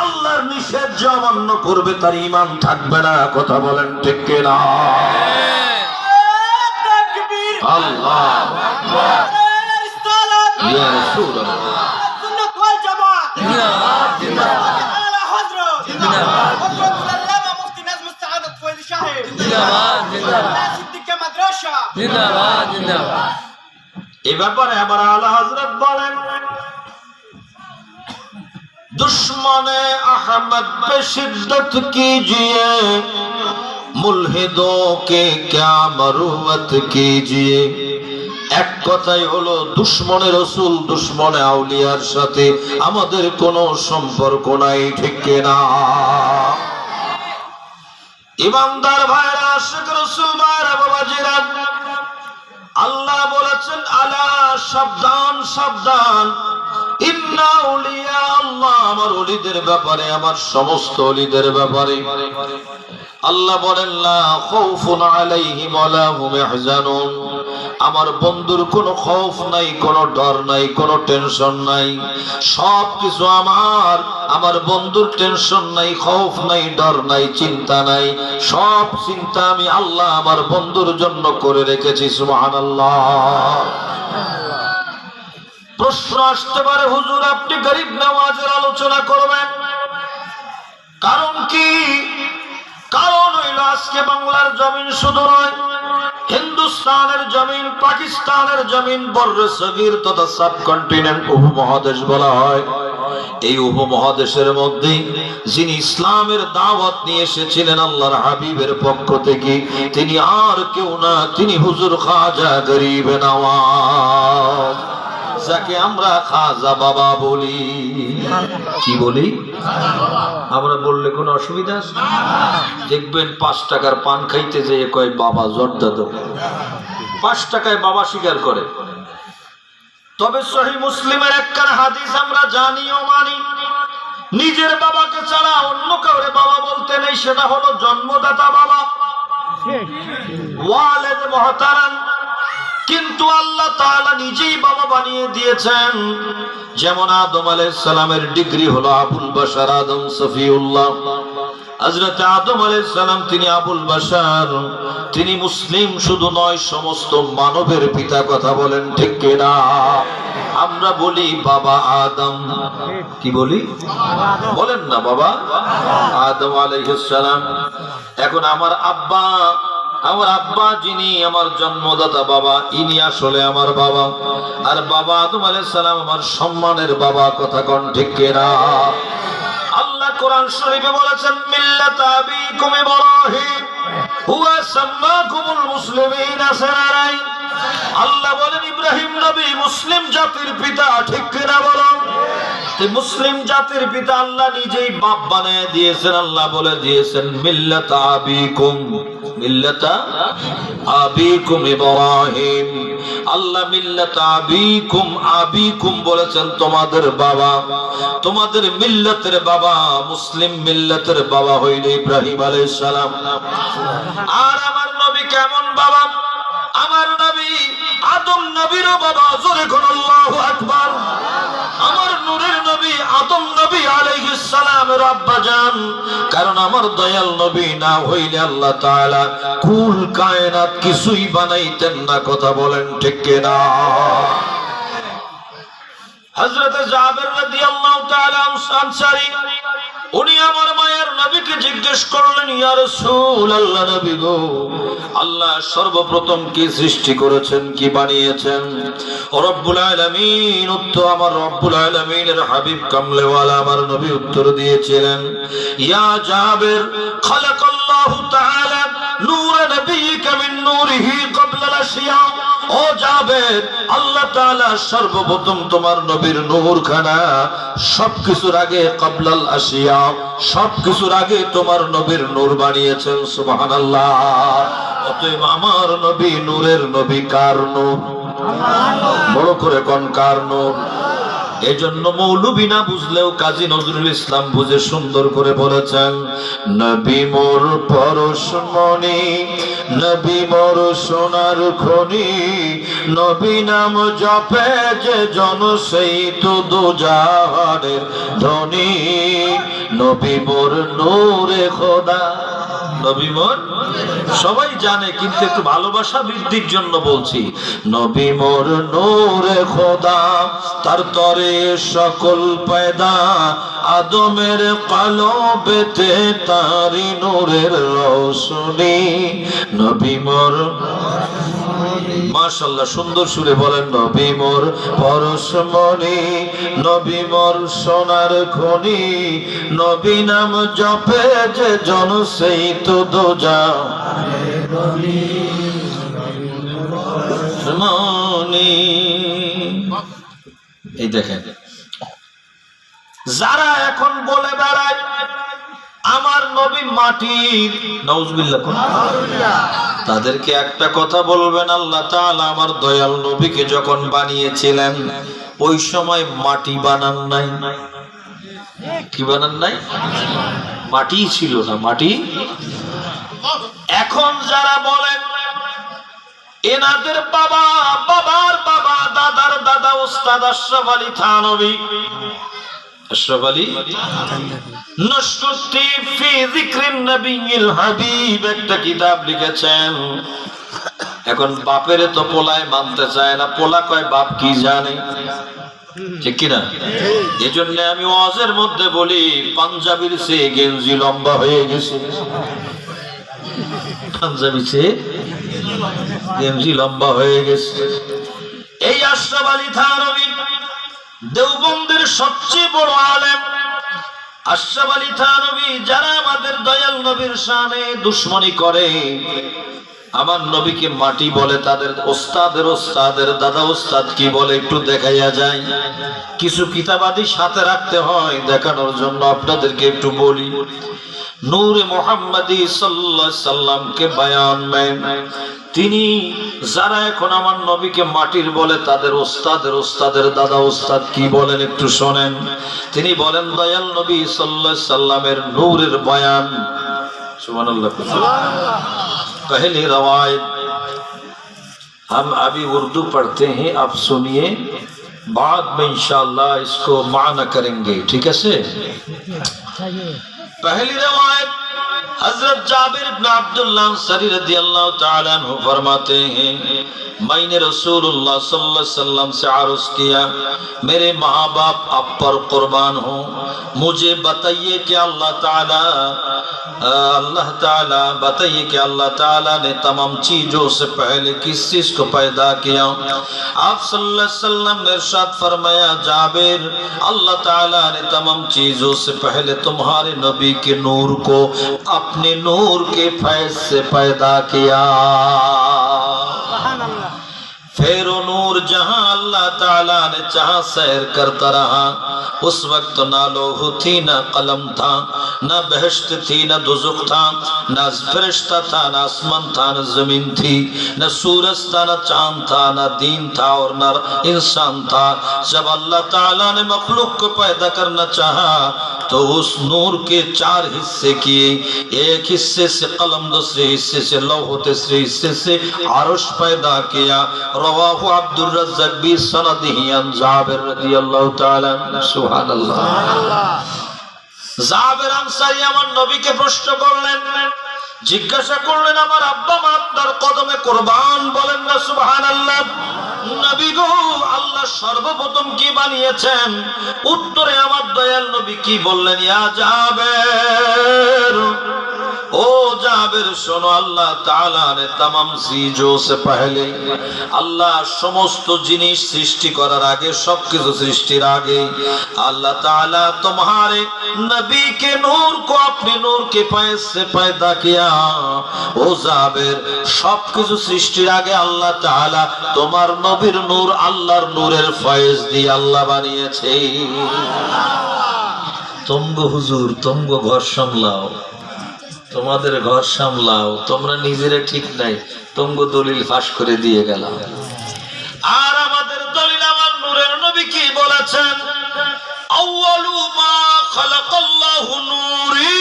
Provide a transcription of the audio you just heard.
আল্লাহর নিষেধ যে অমান্য করবে তার ঈমান থাকবে না। কথা বলেন ঠিক কিনা? আল্লাহু আকবার। ইয়া রাসূলুল্লাহ। সুন্নাত ওয়াল জামাত জিন্দাবাদ জিন্দাবাদ। আলা হযরত জিন্দাবাদ। হযরত আল্লামা মুফতি নাজমুস সাআদাত ফয়জি সাহেব জিন্দাবাদ জিন্দাবাদ। সিদ্দিকা মাদ্রাসা জিন্দাবাদ জিন্দাবাদ। এই ব্যাপারে আমার আলা হযরত বলেন, दुश्मने अहमद पे शिद्दत कीजिए, मुल्हिदों के क्या मरूवत कीजिए। এক কথাই হলো দুশমনে রাসূল দুশমনে আউলিয়ার সাথে আমাদের কোনো সম্পর্ক নাই। ঠিক কিনা? ইমানদার ভাইরা, আশিক রাসূল ভাইরা, বাবাজিরা, আল্লাহ বলেছেন আলা, সাবধান সাবধান, ইন্না আউলিয়া আল্লাহ, আমার ওলিদের ব্যাপারে, আমার সমস্ত ওলিদের ব্যাপারে আল্লাহ বলেন লা খাউফুন আলাইহিম ওয়ালা হুম ইয়াহজানুন, আমার বন্ধুর কোনো খৌফ নাই, কোনো ডর নাই, কোনো টেনশন নাই। সব কিছু আমার বন্ধুর টেনশন নাই, খৌফ নাই, ডর নাই, চিন্তা নাই। সব চিন্তা আমি আল্লাহ আমার বন্ধুর জন্য করে রেখেছি। সুবহানাল্লাহ। প্রশ্ন আসতে পারে, হুজুর আপনি গরিব নওয়াজের আলোচনা করবেন, কারণ কি? কারণ হইল আজকে বাংলার জমিন শুধু নয়, হিন্দুস্তানের জমিন, পাকিস্তানের জমিন, বর্রে সগীর তথা সাবকন্টিনেন্ট উপমহাদেশ বলা হয়, এই উপমহাদেশের মধ্যে যিনি ইসলামের দাওয়াত নিয়ে এসেছিলেন আল্লাহর হাবিবের পক্ষ থেকে, তিনি আর কেউ না, তিনি হুজুর খাজা গরিব নওয়াজ, যাকে আমরা খাজা বাবা বলি। কি বলি? আমরা বললে কোনো অসুবিধা আছে? দেখবেন 5 টাকার পান খাইতে যেয়ে কয় বাবা জর্দা দাও, 5 টাকায় বাবা স্বীকার করে। তবে সহিহ মুসলিমের একখানা হাদিস আমরা জানি ও মানি, নিজের বাবাকে ছাড়া অন্য কাউরে বাবা বলতে নেই, সেটা হলো জন্মদাতা বাবা, ওয়ালিদ মুহতারাম। কিন্তু আল্লাহ তাআলা নিজেই বাবা বানিয়ে দিয়েছেন। যেমন আদম আলাইহিস সালামের ডিগ্রি হলো আবুল বাশার, আদম সফিউল্লাহ। হযরত আদম আলাইহিস সালাম তিনি আবুল বাশার, তিনি মুসলিম শুধু নয়, সমস্ত মানবের পিতা। কথা বলেন ঠিক কিনা? আমরা বলি বাবা আদম, কি বলি? বলেন না বাবা আদম আলাইহিস সালাম। এখন আমার আব্বা যিনি আমার জন্মদাতা বাবা, ইনি আসলে আমার বাবা। আর বাবা আদম আলাইহিস সালাম আমার সম্মানের বাবা। কথা কোন ঠিক কিনা? আল্লাহ কোরআন শরীফে বলেছেন মিল্লাত আবিকুম ইব্রাহিম হুয়া সাম্মাকুমুল মুসলিমিন সারারাই। আল্লাহ বলেন ইব্রাহিম নবী মুসলিম জাতির পিতা। ঠিক কিনা বলো? মুসলিম জাতির পিতা আল্লাহ নিজেই বাপ বানিয়ে দিয়েছেন। আল্লাহ বলে দিয়েছেন মিল্লাত আবিকুম, মিল্লাতা আবিকুম ইব্রাহিম। আল্লাহ মিল্লাত আবিকুম, আবিকুম বলেছেন তোমাদের বাবা, তোমাদের মিল্লাতের বাবা, মুসলিম মিল্লাতের বাবা হইল ইব্রাহিম আলাইহিস সালাম। আর আমার নবী কেমন বাবা? আমার নবী আদম নবীরও বাবা। জোরে কোন আল্লাহু আকবার। আমার নূরের নবী আদম নবী আলাইহিস সালামের আব্বা জান। কারণ আমার দয়াল নবী না হইলে আল্লাহ তাআলা কুল কায়নাত কিছুই বানাইতেন না। কথা বলেন ঠিক কিনা? হযরত জাবের রাদিয়াল্লাহু তাআলা আনসারী, উনি আমার মায়ের নবীকে জিজ্ঞেস করলেন, ইয়া রাসূলুল্লাহ, নবী গো, আল্লাহ সর্বপ্রথম কি সৃষ্টি করেছেন, কি বানিয়েছেন? রব্বুল আলামিন। উত্তর আমার রব্বুল আলামিনের হাবিব কামলেওয়ালা আমার নবী উত্তর দিয়েছিলেন, ইয়া জাবের, খালাকাল্লাহু তাআলা নূর নবিয়িকা মিন নূরিহি ক্বাবলা আল-আশিয়া। ও জাবের, আল্লাহ তাআলা সর্বপ্রথম তোমার নবীর নূরখানা সবকিছুর আগে ক্বাবলাল আশিয়া, সবকিছুর আগে তোমার নবীর নূর বানিয়েছেন। সুবহানাল্লাহ। অতএব আমার নবী নূরের নবী। কার নূর? বড় করে কোন কার নূর? এজন্য মৌলবী না বুঝলেও কাজী নজরুল ইসলাম বুঝে সুন্দর করে বলেছেন, নবী মোর পরশমণি, নবী মোর সোনার খনি, নবী নাম জপে যে জন সেই তো দোজাহানের ধনী, নবী মোর নূরে খোদা। নবী মোর সবাই জানে, কিন্তু একটু ভালোবাসা বৃদ্ধির জন্য বলছি, নবী মোর নূরে খোদা, তার তরে সকল পয়দা, আদমের কলবেতে তারি নূরের রোশনী, নবী মোর। মাশাআল্লাহ, সুন্দর সুরে বলেন, নবী মোর পরশমণি, নবী মোর সোনার খনি, নবী নাম জপে যে জন সেই তো দোজাহানের ধনী। এই দেখেন, যারা এখন বলে বেড়ায় আমার নবী মাটির, নাউজুবিল্লাহ, তাদেরকে একটা কথা বলবেন, আল্লাহ তাআলা আমার দয়াল নবীকে যখন বানিয়েছিলেন ওই সময় মাটি বানান নাই। কি বানান নাই? মাটি ছিল না, মাটি। এখন যারা বলেন এনাদের বাবা, বাবার বাবা, দাদার দাদা উস্তাদ আশরাফ আলী থানভী, আশরাফ আলী নশরুদ্দি ফি যিকরিন নবিয়্যিল হাবিব একটা কিতাব লিখেছেন। এখন বাপেরে তো পোলায় মানতে চায় না, পোলা কয় বাপ কি জানে, ঠিক কিনা? এজন্য আমি ওয়াজের মধ্যে বলি, পাঞ্জাবির চেয়ে গেঞ্জি লম্বা হয়ে গেছে, পাঞ্জাবি চেয়ে গেঞ্জি লম্বা হয়ে গেছে। এই আশরাফ আলী থানভী দেওবন্দের সবচেয়ে বড় আলেম। আশরাফ আলী থানভী যারা আমাদের দয়াল নবীর শানে দুশমনি করে, আমার নবীকে মাটি বলে, তাদের ওস্তাদের ওস্তাদের দাদা ওস্তাদ কি বলে একটু দেখাইয়া যায়। কিছু কিতাবাদি সাথে রাখতে হয় দেখানোর জন্য আপনাদেরকে একটু বলি। নূরে মুহাম্মাদি সাল্লাল্লাহু আলাইহি সাল্লামকে বায়ান মেন, তিনি যারা এখন আমার নবীকে মাটির বলে তাদের ওস্তাদের ওস্তাদের দাদা ওস্তাদ কি বলেন একটু শোনেন। তিনি বলেন, দয়াল নবী সাল্লাল্লাহু আলাইহি সাল্লামের নূরের বয়ান। সুবহানাল্লাহ। पहली रवायत हम अभी उर्दू पढ़ते हैं, आप सुनिए, बाद में इंशाअल्लाह इसको माना करेंगे, ठीक है से। पहली रवायत हजरत जाबिर इब्न अब्दुल्लाह अंसारी रदियल्लाहु ताला अन्हु फरमाते हैं, मैंने रसूलुल्लाह सल्लल्लाहु अलैहि वसल्लम से अर्ज किया, मेरे माँ बाप आप पर कुर्बान हो, मुझे बताइए कि अल्लाह ताला बताइए कि अल्लाह ताला ने तमाम चीजों से पहले किस चीज को पैदा किया। आप सल्लल्लाहु अलैहि वसल्लम ने इरशाद फरमाया, जाबिर, अल्लाह ताला ने तमाम चीजों से पहले तुम्हारे नबी के नूर को अपने नूर के फैज़ से पैदा किया। फिर नूर जहां अल्लाह ताला ने चाहा सैर करता रहा, उस वक्त ना लोह थी, ना कलम था, ना बहश्त थी, ना दुज़ुख था, ना फरिश्ता था, ना आसमान था, ना जमीन थी, न सूरज था, ना चांद था, ना दीन था और न इंसान था। जब अल्लाह ताला ने मखलूक को पैदा करना चाहा तो उस नूर के चार हिस्से किए, एक हिस्से से कलम, दूसरे हिस्से से लौह, तीसरे हिस्से से अरश पैदा किया। रवाहु अब्दुर रज़्ज़ाक़ बि सनदिही अन जाबिर রাদিয়াল্লাহু তাআলা। সুবহানাল্লাহ। জাবির আনসারী আমার নবীকে প্রশ্ন করলেন, জিজ্ঞাসা করলেন, আমার আব্বা মা আপনার কদমে কুরবান, বলেন না সুবহানাল্লাহ। নবী গো, আল্লাহ সর্বপ্রথম কি বানিয়েছেন? উত্তরে আমার দয়াল নবী কি বললেন? ইয়া জাবির, ओ जाबिर सुनो, अल्लाह ताला ने तमाम चीजों से पहले, अल्लाह समस्त जिनिस सृष्टि करार आगे, सब किछु सृष्टिर आगे अल्लाह ताला तुम्हारे नबी के नूर को अपने नूर के फैज़ से पैदा किया। ओ जाबिर, सब किछु सृष्टिर आगे अल्लाह ताला तुम्हार नबीर नूर अल्लाहर नूरेर फैज़ दिए अल्लाह बानिয়েছে। तुमगो हुजूर, तुमगो घर सामलाओ, তোমাদের ঘর সামলাও, তোমরা নিজেরা ঠিক নাই, তোমগো দলিল ফাঁস করে দিয়ে গেলাম। আর আমাদের দলিল আমার নূরের নবী কি বলেছেন? আউয়ালু মা খালাকাল্লাহু নূরি